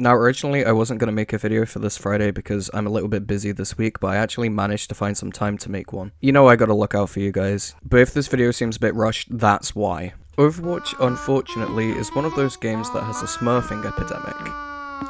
Now, originally I wasn't going to make a video for this Friday because I'm a little bit busy this week, but I actually managed to find some time to make one. You know I gotta look out for you guys. But if this video seems a bit rushed, that's why. Overwatch, unfortunately, is one of those games that has a smurfing epidemic.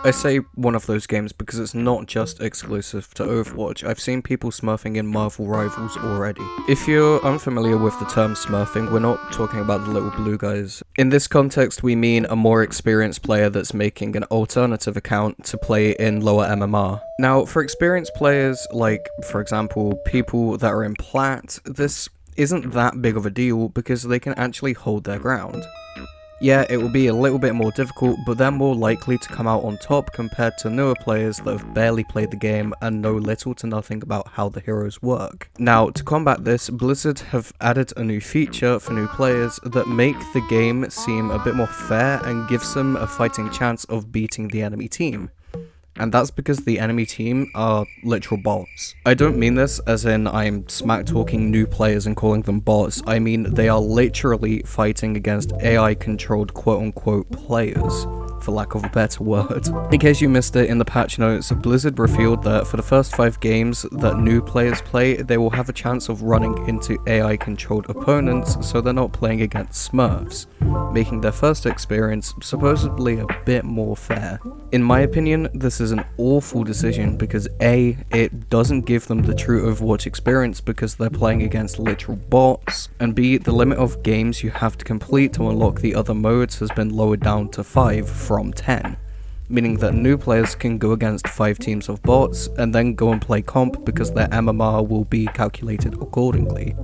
I say one of those games because it's not just exclusive to Overwatch. I've seen people smurfing in Marvel Rivals already. If you're unfamiliar with the term smurfing, we're not talking about the little blue guys. In this context, we mean a more experienced player that's making an alternative account to play in lower MMR. Now, for experienced players, like, for example, people that are in Plat, this isn't that big of a deal because they can actually hold their ground. Yeah, it will be a little bit more difficult, but they're more likely to come out on top compared to newer players that have barely played the game and know little to nothing about how the heroes work. Now, to combat this, Blizzard have added a new feature for new players that make the game seem a bit more fair and gives them a fighting chance of beating the enemy team. And that's because the enemy team are literal bots. I don't mean this as in I'm smack talking new players and calling them bots, I mean they are literally fighting against AI controlled quote unquote players, for lack of a better word. In case you missed it, in the patch notes, Blizzard revealed that for the first 5 games that new players play, they will have a chance of running into AI controlled opponents, so they're not playing against smurfs, making their first experience supposedly a bit more fair. In my opinion, this is an awful decision because A, it doesn't give them the true Overwatch experience because they're playing against literal bots, and B, the limit of games you have to complete to unlock the other modes has been lowered down to 5 from 10, meaning that new players can go against 5 teams of bots and then go and play comp because their MMR will be calculated accordingly.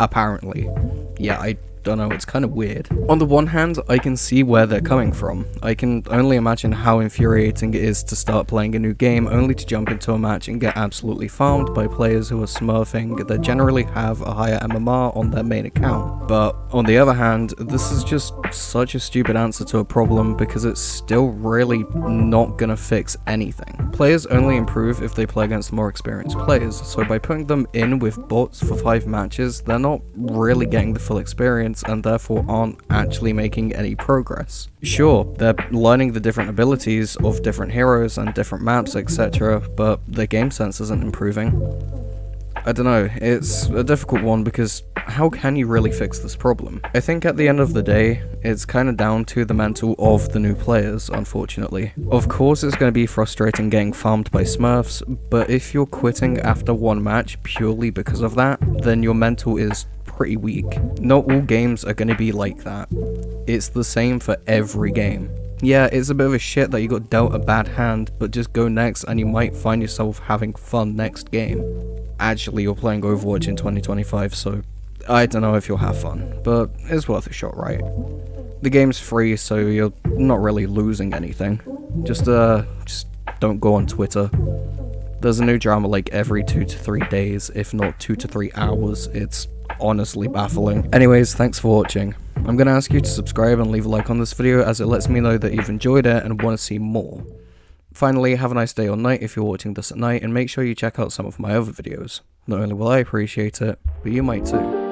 Apparently. Yeah, I don't know, it's kind of weird. On the one hand, I can see where they're coming from. I can only imagine how infuriating it is to start playing a new game only to jump into a match and get absolutely farmed by players who are smurfing that generally have a higher MMR on their main account. But on the other hand, this is just such a stupid answer to a problem because it's still really not gonna fix anything. Players only improve if they play against more experienced players, so by putting them in with bots for 5 matches, they're not really getting the full experience and therefore aren't actually making any progress. Sure, they're learning the different abilities of different heroes and different maps, etc., but their game sense isn't improving. I don't know, it's a difficult one because how can you really fix this problem? I think at the end of the day, it's kind of down to the mental of the new players, unfortunately. Of course it's going to be frustrating getting farmed by smurfs, but if you're quitting after 1 match purely because of that, then your mental is pretty weak. Not all games are going to be like that. It's the same for every game. Yeah, it's a bit of a shit that you got dealt a bad hand, but just go next and you might find yourself having fun next game. Actually, you're playing Overwatch in 2025, so I don't know if you'll have fun, but it's worth a shot, right? The game's free, so you're not really losing anything. Just don't go on Twitter. There's a new drama like every 2 to 3 days, if not 2 to 3 hours. It's honestly baffling. Anyways, thanks for watching. I'm gonna ask you to subscribe and leave a like on this video as it lets me know that you've enjoyed it and want to see more. Finally, have a nice day or night if you're watching this at night, and make sure you check out some of my other videos. Not only will I appreciate it, but you might too.